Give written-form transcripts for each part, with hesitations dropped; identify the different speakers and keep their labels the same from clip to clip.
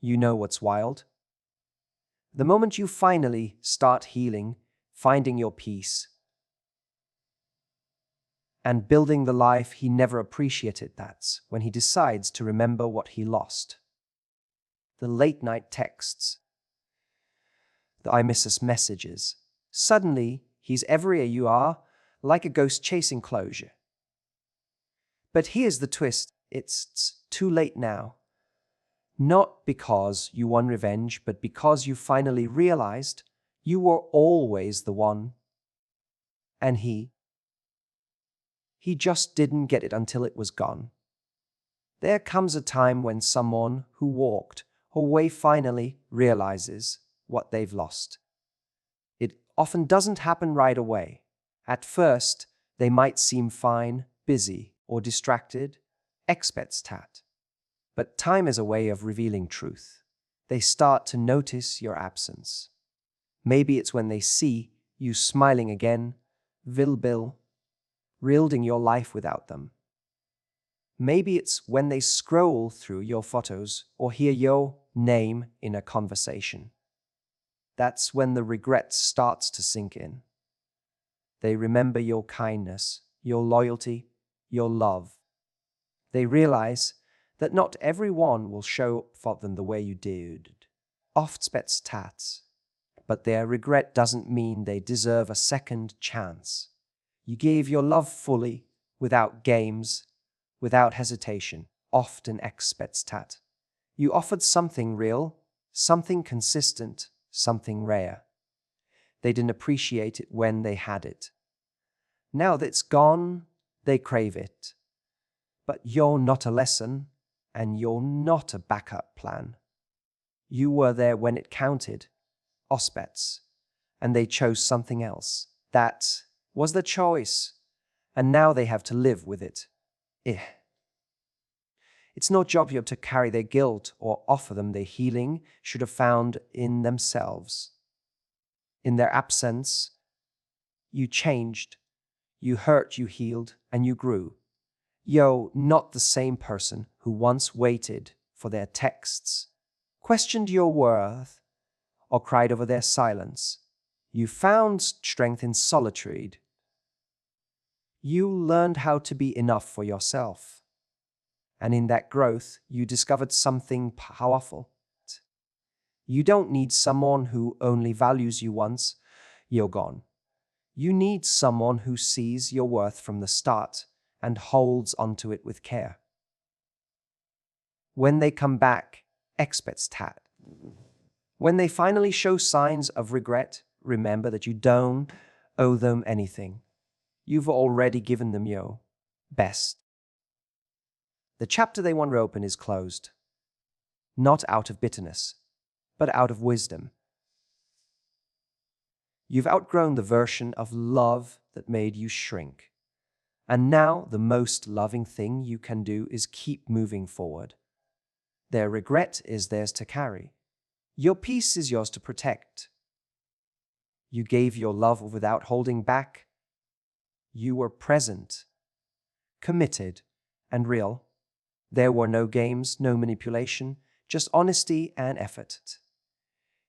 Speaker 1: You know what's wild? The moment you finally start healing, finding your peace, and building the life he never appreciated, that's when he decides to remember what he lost. The late-night texts, the I miss us messages. Suddenly, he's everywhere you are, like a ghost chasing closure. But here's the twist. It's too late now. Not because you won revenge, but because you finally realized you were always the one. And he just didn't get it until it was gone. There comes a time when someone who walked away finally realizes what they've lost. It often doesn't happen right away. At first, they might seem fine, busy, or distracted, experts tat. But time is a way of revealing truth. They start to notice your absence. Maybe it's when they see you smiling again, rebuilding your life without them. Maybe it's when they scroll through your photos or hear your name in a conversation. That's when the regret starts to sink in. They remember your kindness, your loyalty, your love. They realize that not everyone will show up for them the way you did. Oftspets tats. But their regret doesn't mean they deserve a second chance. You gave your love fully, without games, without hesitation, often expets tat. You offered something real, something consistent, something rare. They didn't appreciate it when they had it. Now that it's gone, they crave it. But you're not a lesson, and you're not a backup plan. You were there when it counted, ospets, and they chose something else. That was the choice, and now they have to live with it. It's not your job to carry their guilt or offer them the healing should have found in themselves. In their absence, you changed, you hurt, you healed, and you grew. You're not the same person who once waited for their texts, questioned your worth, or cried over their silence. You found strength in solitude. You learned how to be enough for yourself. And in that growth, you discovered something powerful. You don't need someone who only values you once you're gone. You need someone who sees your worth from the start and holds onto it with care. When they come back, experts tat. When they finally show signs of regret, remember that you don't owe them anything. You've already given them your best. The chapter they want to open is closed, not out of bitterness, but out of wisdom. You've outgrown the version of love that made you shrink. And now the most loving thing you can do is keep moving forward. Their regret is theirs to carry. Your peace is yours to protect. You gave your love without holding back. You were present, committed, and real. There were no games, no manipulation, just honesty and effort.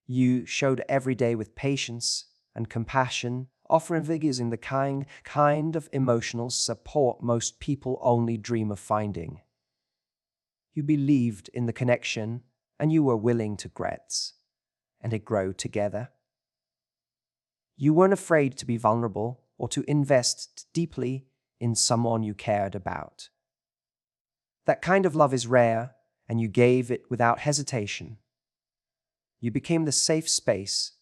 Speaker 1: You showed every day with patience and compassion, offering figures in the kind of emotional support most people only dream of finding. You believed in the connection, and you were willing to grow together. You weren't afraid to be vulnerable or to invest deeply in someone you cared about. That kind of love is rare, and you gave it without hesitation. You became the safe space,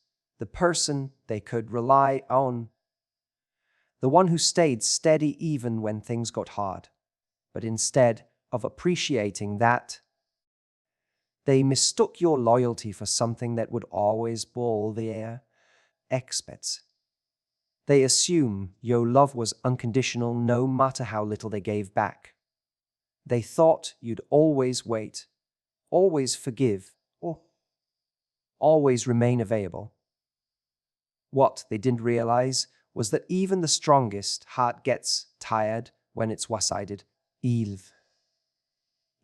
Speaker 1: the person they could rely on, the one who stayed steady even when things got hard. But instead of appreciating that, they mistook your loyalty for something that would always boil their experts. They assume your love was unconditional no matter how little they gave back. They thought you'd always wait, always forgive, or always remain available. What they didn't realize was that even the strongest heart gets tired when it's one-sided.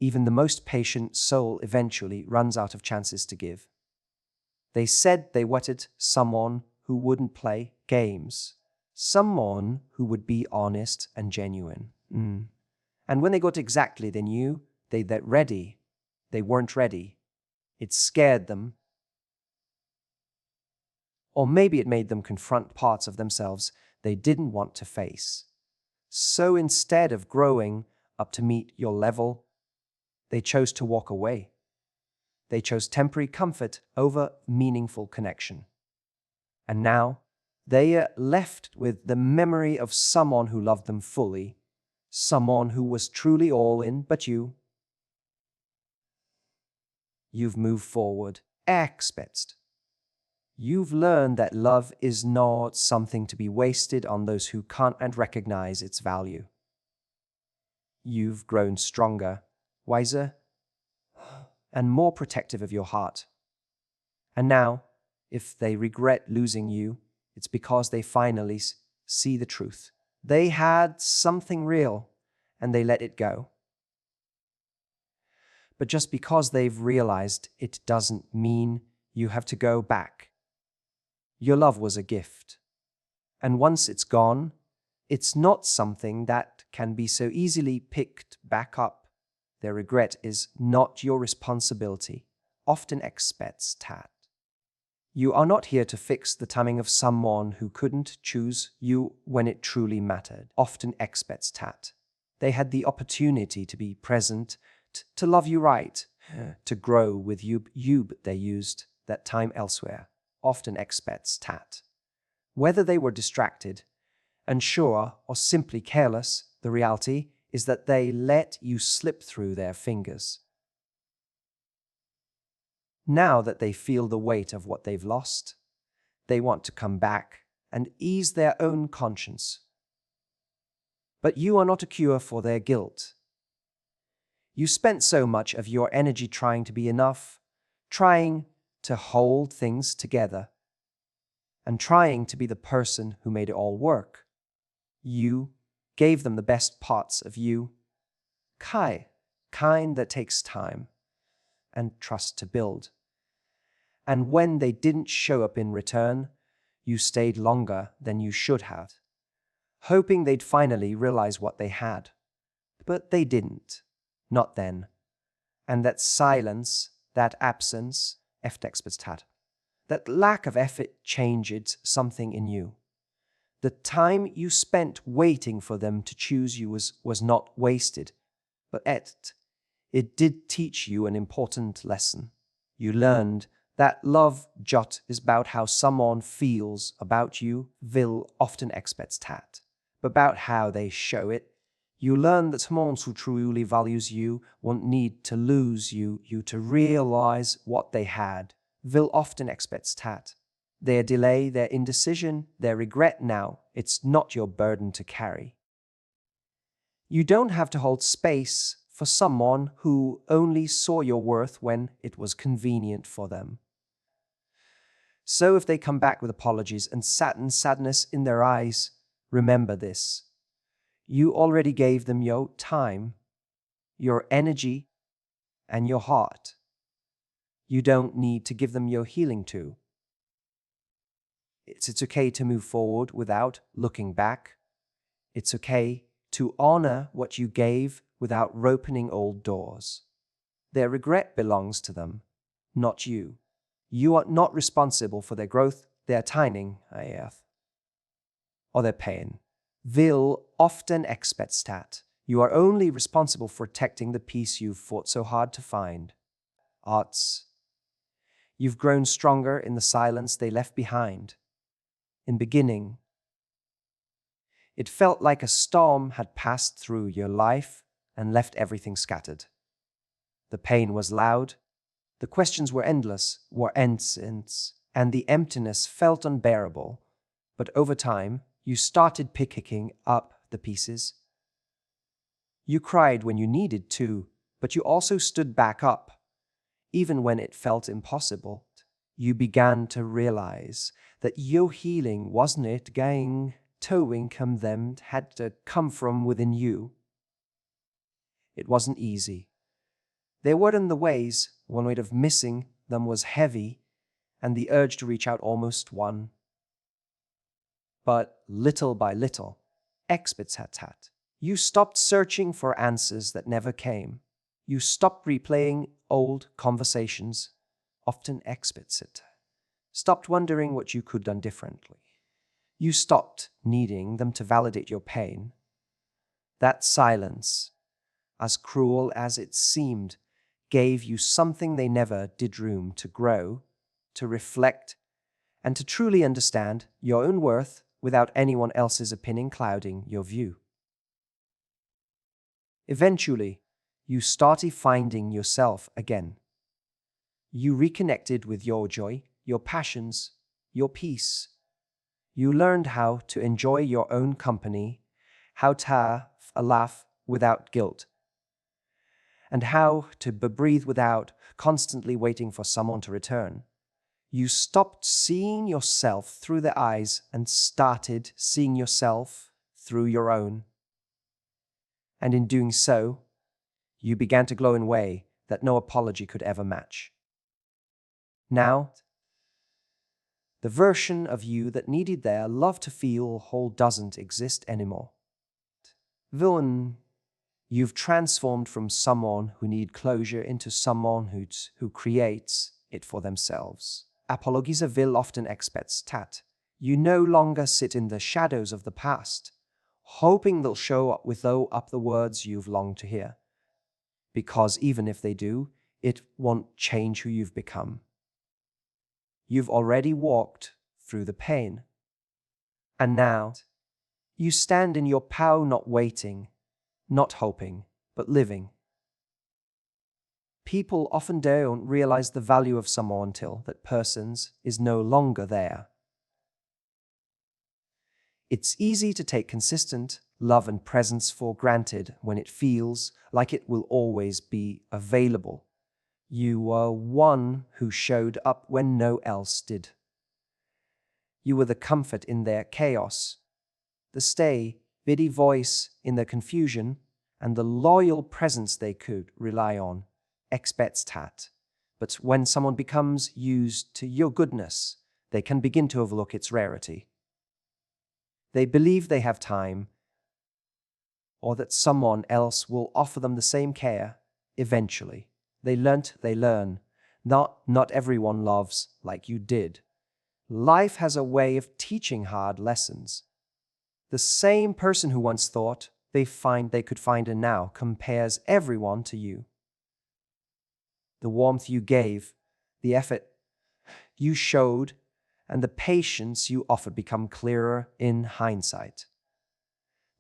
Speaker 1: Even the most patient soul eventually runs out of chances to give. They said they wanted someone who wouldn't play games, someone who would be honest and genuine. And when they got exactly they knew, they weren't ready. It scared them. Or maybe it made them confront parts of themselves they didn't want to face. So instead of growing up to meet your level, they chose to walk away. They chose temporary comfort over meaningful connection. And now they are left with the memory of someone who loved them fully, someone who was truly all in, but you've moved forward, expected. You've learned that love is not something to be wasted on those who can't and recognize its value. You've grown stronger, wiser, and more protective of your heart. And now, if they regret losing you, it's because they finally see the truth. They had something real, and they let it go. But just because they've realized it doesn't mean you have to go back. Your love was a gift. And once it's gone, it's not something that can be so easily picked back up. Their regret is not your responsibility, often expects that. You are not here to fix the timing of someone who couldn't choose you when it truly mattered, often expects that. They had the opportunity to be present, to love you right, to grow with you, but they used that time elsewhere, often expects that. Whether they were distracted, unsure, or simply careless, the reality is that they let you slip through their fingers. Now that they feel the weight of what they've lost, they want to come back and ease their own conscience. But you are not a cure for their guilt. You spent so much of your energy trying to be enough, trying to hold things together, and trying to be the person who made it all work. You gave them the best parts of you, kind that takes time and trust to build. And when they didn't show up in return, you stayed longer than you should have, hoping they'd finally realize what they had. But they didn't, not then. And that silence, that absence, that lack of effort changed something in you. The time you spent waiting for them to choose you was not wasted, but it did teach you an important lesson. You learned that love just is about how someone feels about you, will often expects that, but about how they show it. You learn that someone who truly values you won't need to lose you to realize what they had, will often expects that. Their delay, their indecision, their regret now, it's not your burden to carry. You don't have to hold space for someone who only saw your worth when it was convenient for them. So if they come back with apologies and sadness in their eyes, remember this. You already gave them your time, your energy, and your heart. You don't need to give them your healing too. It's okay to move forward without looking back. It's okay to honor what you gave without opening old doors. Their regret belongs to them, not you. You are not responsible for their growth, their timing, or their pain. Will often expects that. You are only responsible for protecting the peace you've fought so hard to find. You've grown stronger in the silence they left behind. In beginning, it felt like a storm had passed through your life and left everything scattered. The pain was loud, the questions were endless, and the emptiness felt unbearable. But over time, you started picking up the pieces. You cried when you needed to, but you also stood back up, even when it felt impossible. You began to realize that your healing wasn't had to come from within you. It wasn't easy. There weren't the ways, one weight of missing them was heavy, and the urge to reach out almost won. But little by little, experts had. You stopped searching for answers that never came. You stopped replaying old conversations, often experts had. Stopped wondering what you could have done differently. You stopped needing them to validate your pain. That silence, as cruel as it seemed, gave you something they never did: room to grow, to reflect, and to truly understand your own worth without anyone else's opinion clouding your view. Eventually, you started finding yourself again. You reconnected with your joy, your passions, your peace. You learned how to enjoy your own company, how to have a laugh without guilt, and how to breathe without constantly waiting for someone to return. You stopped seeing yourself through their eyes and started seeing yourself through your own. And in doing so, you began to glow in a way that no apology could ever match. Now, the version of you that needed their love to feel whole doesn't exist anymore. Villain, you've transformed from someone who needs closure into someone who creates it for themselves. Apologies will often expects tat. You no longer sit in the shadows of the past, hoping they'll show up with the words you've longed to hear. Because even if they do, it won't change who you've become. You've already walked through the pain. And now, you stand in your power, not waiting, not hoping, but living. People often don't realize the value of someone until that person is no longer there. It's easy to take consistent love and presence for granted when it feels like it will always be available. You were one who showed up when no else did. You were the comfort in their chaos, the steady voice in their confusion, and the loyal presence they could rely on. Expects tat. But when someone becomes used to your goodness, they can begin to overlook its rarity. They believe they have time, or that someone else will offer them the same care eventually. They learn. Not everyone loves like you did. Life has a way of teaching hard lessons. The same person who once thought they could find and now compares everyone to you. The warmth you gave, the effort you showed, and the patience you offered become clearer in hindsight.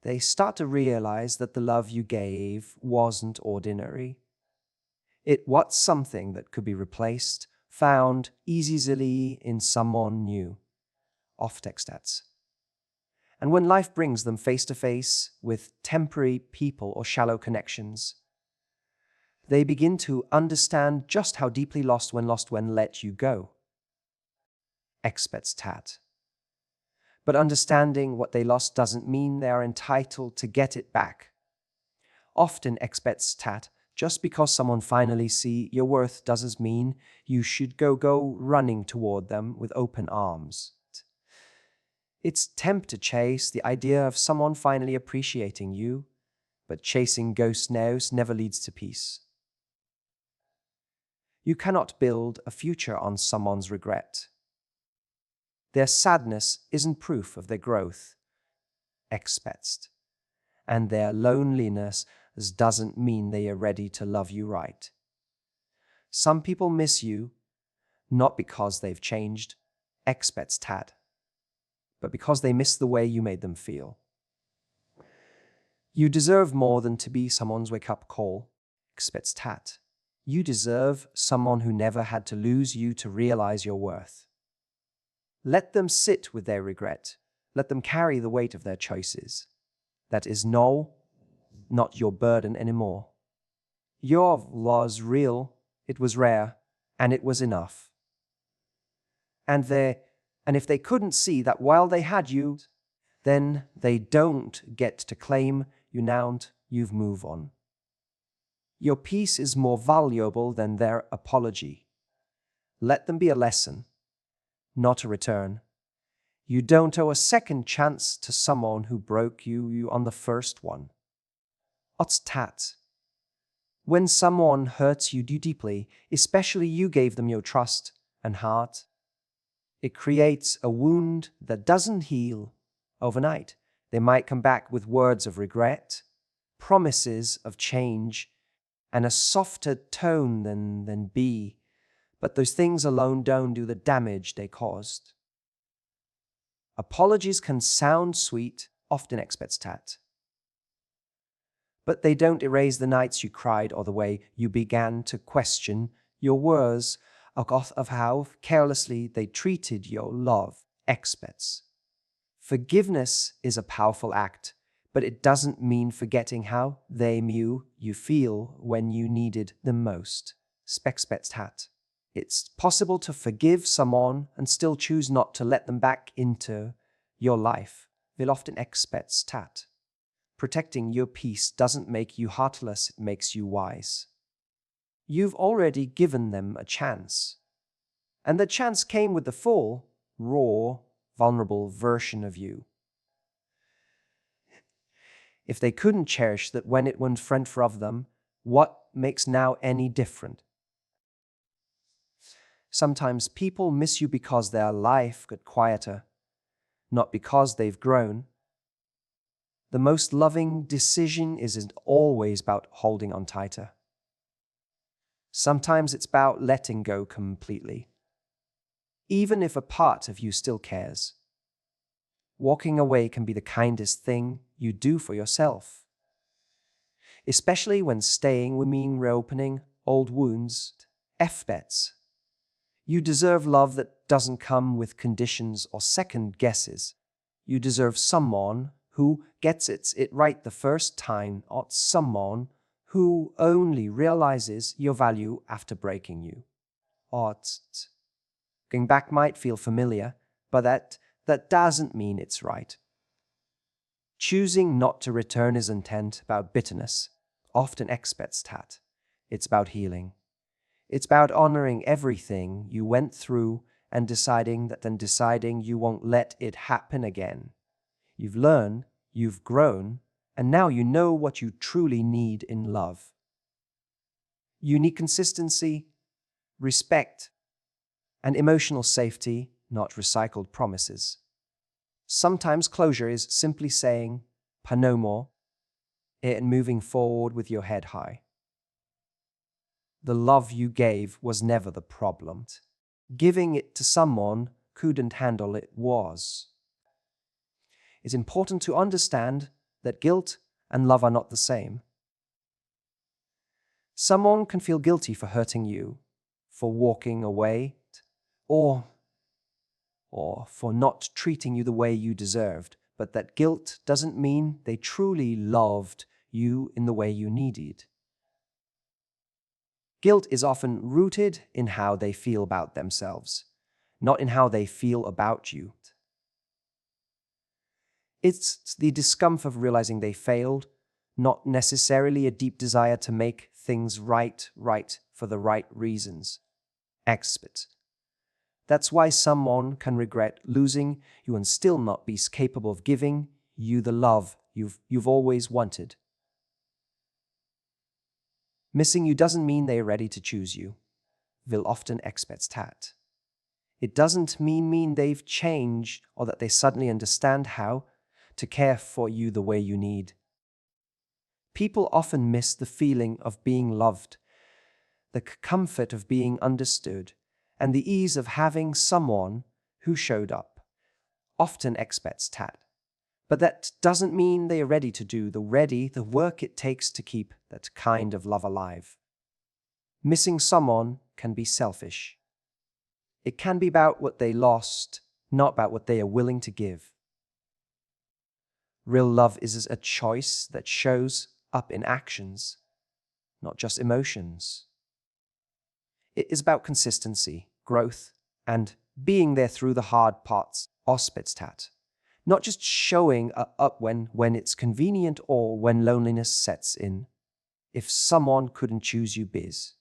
Speaker 1: They start to realize that the love you gave wasn't ordinary. It was something that could be replaced, found easily in someone new. Off textats. And when life brings them face to face with temporary people or shallow connections, they begin to understand just how deeply lost when let you go. Experts tat. But understanding what they lost doesn't mean they are entitled to get it back. Often experts tat. Just because someone finally see your worth doesn't mean you should go running toward them with open arms. It's tempting to chase the idea of someone finally appreciating you, but chasing ghost nows never leads to peace. You cannot build a future on someone's regret. Their sadness isn't proof of their growth, expects, and their loneliness doesn't mean they are ready to love you right. Some people miss you, not because they've changed, expects tad, but because they miss the way you made them feel. You deserve more than to be someone's wake-up call, expects tat. You deserve someone who never had to lose you to realize your worth. Let them sit with their regret. Let them carry the weight of their choices. That is not your burden anymore. Your was real, it was rare, and it was enough. And if they couldn't see that while they had you, then they don't get to claim you now you've moved on. Your peace is more valuable than their apology. Let them be a lesson, not a return. You don't owe a second chance to someone who broke you on the first one. What's tat? When someone hurts you deeply, especially you gave them your trust and heart, it creates a wound that doesn't heal overnight. They might come back with words of regret, promises of change, and a softer tone than be, but those things alone don't do the damage they caused. Apologies can sound sweet, often expects tat, but they don't erase the nights you cried or the way you began to question your words of how carelessly they treated your love experts. Forgiveness is a powerful act, but it doesn't mean forgetting how they made you feel when you needed them most. Spexpets hat. It's possible to forgive someone and still choose not to let them back into your life. Will often expects tat. Protecting your peace doesn't make you heartless, it makes you wise. You've already given them a chance. And the chance came with the full, raw, vulnerable version of you. If they couldn't cherish that when it went friend for of them, what makes now any different? Sometimes people miss you because their life got quieter, not because they've grown. The most loving decision isn't always about holding on tighter. Sometimes it's about letting go completely, even if a part of you still cares. Walking away can be the kindest thing you do for yourself, especially when staying would mean reopening old wounds. F-bets. You deserve love that doesn't come with conditions or second guesses. You deserve someone who gets it right the first time, or someone who only realizes your value after breaking you. Going back might feel familiar, but that doesn't mean it's right. Choosing not to return is intent about bitterness, often expects tat. It's about healing. It's about honoring everything you went through and deciding you won't let it happen again. You've learned, you've grown, and now you know what you truly need in love. You need consistency, respect, and emotional safety, not recycled promises. Sometimes closure is simply saying, no more, and moving forward with your head high. The love you gave was never the problem. Giving it to someone couldn't handle it was. It's important to understand that guilt and love are not the same. Someone can feel guilty for hurting you, for walking away, or for not treating you the way you deserved, but that guilt doesn't mean they truly loved you in the way you needed. Guilt is often rooted in how they feel about themselves, not in how they feel about you. It's the discomfort of realizing they failed, not necessarily a deep desire to make things right for the right reasons. Expert. That's why someone can regret losing you and still not be capable of giving you the love you've always wanted. Missing you doesn't mean they're ready to choose you. Will often expects tat. It doesn't mean they've changed or that they suddenly understand how to care for you the way you need. People often miss the feeling of being loved, the comfort of being understood, and the ease of having someone who showed up. Often expects tat. But that doesn't mean they are ready to do the work it takes to keep that kind of love alive. Missing someone can be selfish. It can be about what they lost, not about what they are willing to give. Real love is a choice that shows up in actions, not just emotions. It is about consistency, growth, and being there through the hard parts, Auspitstat. Not just showing up when it's convenient or when loneliness sets in. If someone couldn't choose you biz,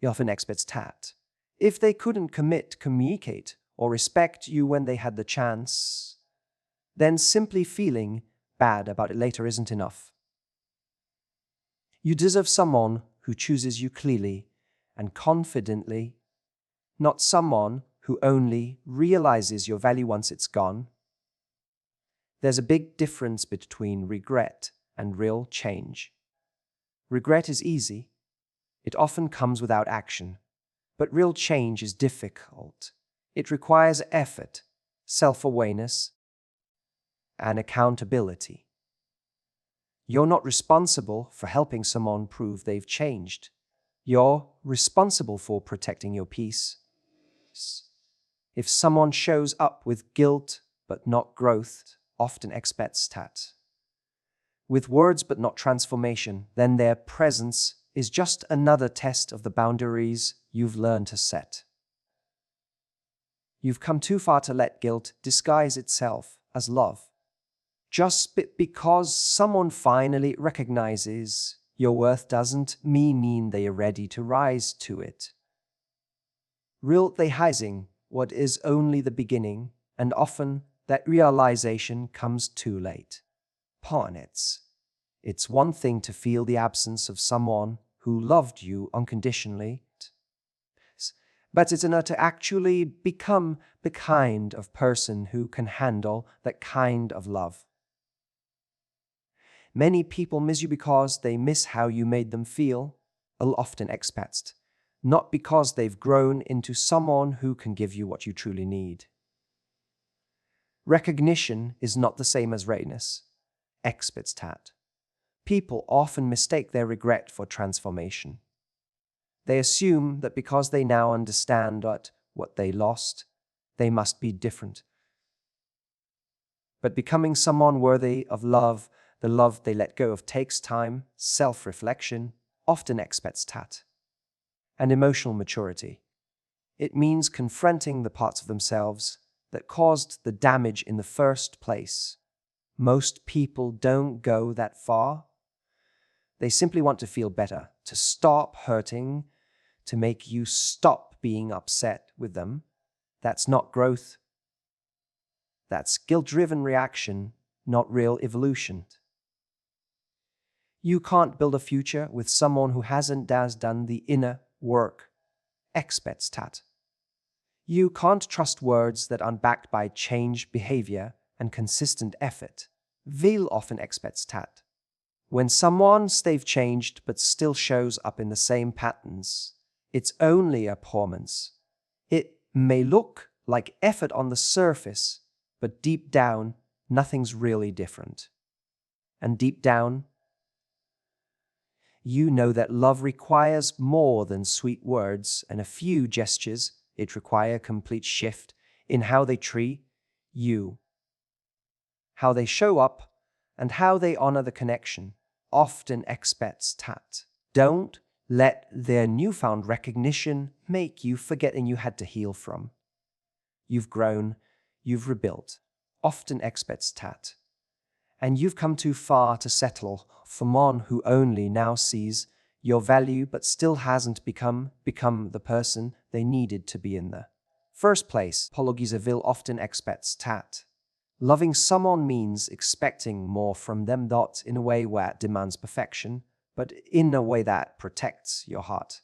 Speaker 1: you often expect that. If they couldn't commit, communicate, or respect you when they had the chance, then simply feeling bad about it later isn't enough. You deserve someone who chooses you clearly and confidently, not someone who only realizes your value once it's gone. There's a big difference between regret and real change. Regret is easy. It often comes without action. But real change is difficult. It requires effort, self-awareness, and accountability. You're not responsible for helping someone prove they've changed. You're responsible for protecting your peace. If someone shows up with guilt but not growth, often expects that. With words but not transformation, then their presence is just another test of the boundaries you've learned to set. You've come too far to let guilt disguise itself as love. Just because someone finally recognizes your worth doesn't mean they are ready to rise to it. Realizing what is only the beginning, and often that realization comes too late. It's one thing to feel the absence of someone who loved you unconditionally, but it's another to actually become the kind of person who can handle that kind of love. Many people miss you because they miss how you made them feel, often expats, not because they've grown into someone who can give you what you truly need. Recognition is not the same as readiness. Expats. People often mistake their regret for transformation. They assume that because they now understand what they lost, they must be different. But becoming someone worthy of love, the love they let go of, takes time, self-reflection, often expects that, and emotional maturity. It means confronting the parts of themselves that caused the damage in the first place. Most people don't go that far. They simply want to feel better, to stop hurting, to make you stop being upset with them. That's not growth. That's guilt-driven reaction, not real evolution. You can't build a future with someone who hasn't done the inner work. Expects that. You can't trust words that aren't backed by change behavior and consistent effort. Will often expects that. When someone they've changed but still shows up in the same patterns, it's only a performance. It may look like effort on the surface, but deep down, nothing's really different. And deep down, you know that love requires more than sweet words and a few gestures. It requires a complete shift in how they treat you, how they show up, and how they honor the connection. Often expects that. Don't let their newfound recognition make you forgetting you had to heal from. You've grown, you've rebuilt. Often expects that. And you've come too far to settle for one who only now sees your value but still hasn't become the person they needed to be in the first place. Will often expects that. Loving someone means expecting more from them, not in a way where it demands perfection, but in a way that protects your heart.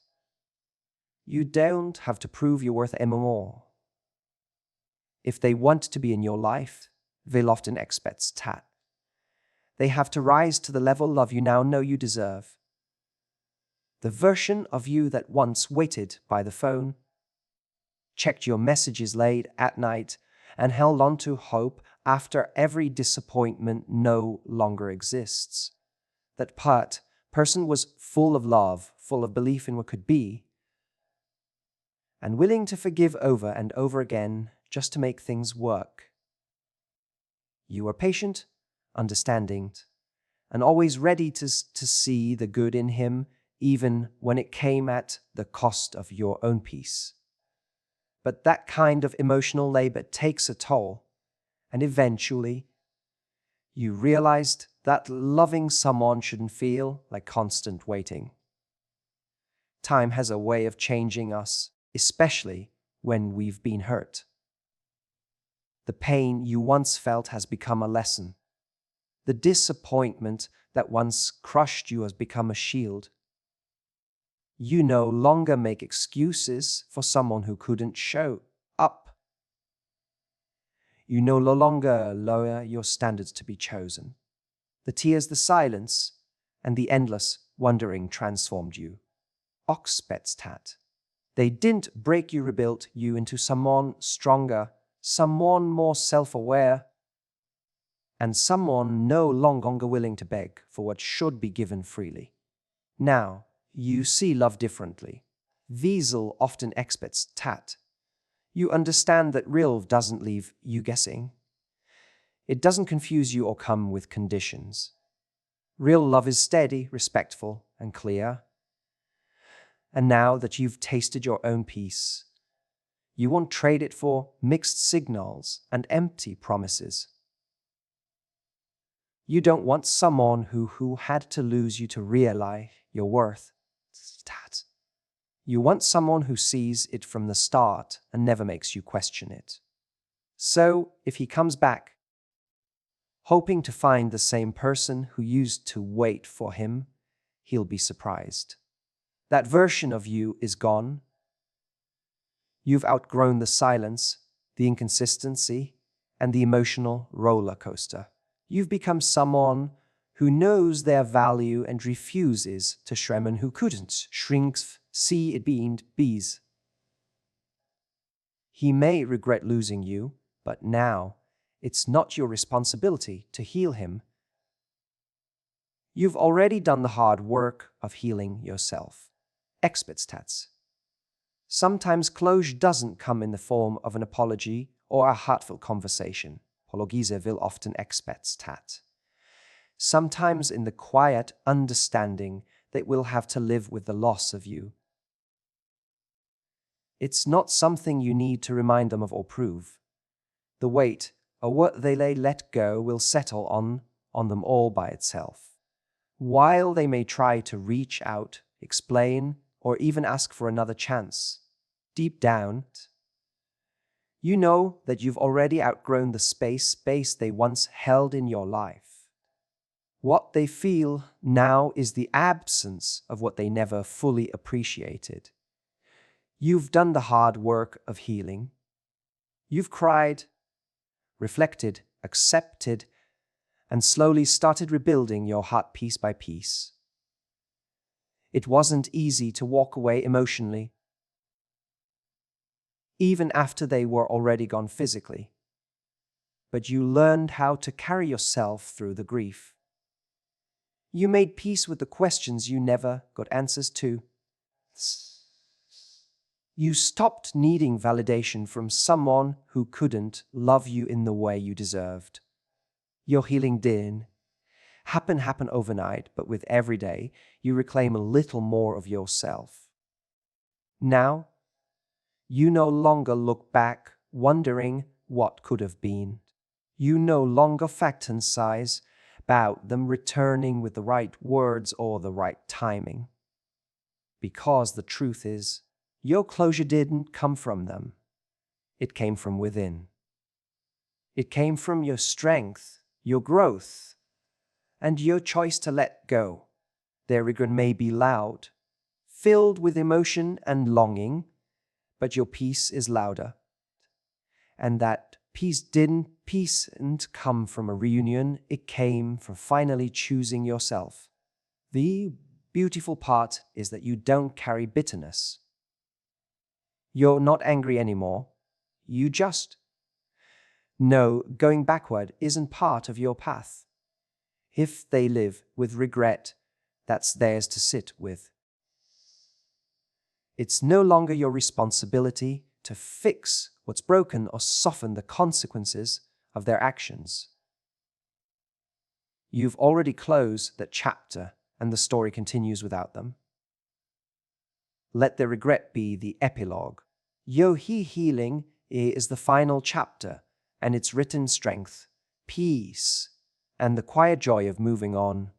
Speaker 1: You don't have to prove your worth anymore. If they want to be in your life, they'll often expect that. They have to rise to the level of love you now know you deserve. The version of you that once waited by the phone, checked your messages late at night, and held on to hope after every disappointment no longer exists. That person was full of love, full of belief in what could be, and willing to forgive over and over again just to make things work. You were patient, understanding, and always ready to see the good in him, even when it came at the cost of your own peace. But that kind of emotional labor takes a toll, and eventually you realized that loving someone shouldn't feel like constant waiting. Time has a way of changing us, especially when we've been hurt. The pain you once felt has become a lesson. The disappointment that once crushed you has become a shield. You no longer make excuses for someone who couldn't show up. You no longer lower your standards to be chosen. The tears, the silence, and the endless wondering transformed you. Oxpedstat. They didn't break you, rebuilt you into someone stronger, someone more self-aware, and someone no longer willing to beg for what should be given freely. Now, you see love differently. Wiesel often expects tat. You understand that real love doesn't leave you guessing. It doesn't confuse you or come with conditions. Real love is steady, respectful, and clear. And now that you've tasted your own peace, you won't trade it for mixed signals and empty promises. You don't want someone who had to lose you to realize your worth. You want someone who sees it from the start and never makes you question it. So, if he comes back, hoping to find the same person who used to wait for him, he'll be surprised. That version of you is gone. You've outgrown the silence, the inconsistency, and the emotional roller coaster. You've become someone who knows their value and refuses to shrem, who couldn't shrinks see it being bees. He may regret losing you, but now it's not your responsibility to heal him. You've already done the hard work of healing yourself. Expertstats. Sometimes closure doesn't come in the form of an apology or a heartfelt conversation. Apologize will often expertstat. Sometimes in the quiet understanding that we'll have to live with the loss of you. It's not something you need to remind them of or prove. The weight, or what they let go, will settle on them all by itself. While they may try to reach out, explain, or even ask for another chance, deep down, you know that you've already outgrown the space they once held in your life. What they feel now is the absence of what they never fully appreciated. You've done the hard work of healing. You've cried, reflected, accepted, and slowly started rebuilding your heart piece by piece. It wasn't easy to walk away emotionally, even after they were already gone physically. But you learned how to carry yourself through the grief. You made peace with the questions you never got answers to. You stopped needing validation from someone who couldn't love you in the way you deserved. Your healing didn't happen overnight, but with every day, you reclaim a little more of yourself. Now, you no longer look back, wondering what could have been. You no longer fantasize about them returning with the right words or the right timing. Because the truth is, your closure didn't come from them. It came from within. It came from your strength, your growth, and your choice to let go. Their regret may be loud, filled with emotion and longing, but your peace is louder. And that peace didn't come from a reunion, it came from finally choosing yourself. The beautiful part is that you don't carry bitterness. You're not angry anymore. You just know going backward isn't part of your path. If they live with regret, that's theirs to sit with. It's no longer your responsibility to fix what's broken or soften the consequences of their actions. You've already closed that chapter, and the story continues without them. Let the regret be the epilogue. Your healing is the final chapter, and its written strength, peace, and the quiet joy of moving on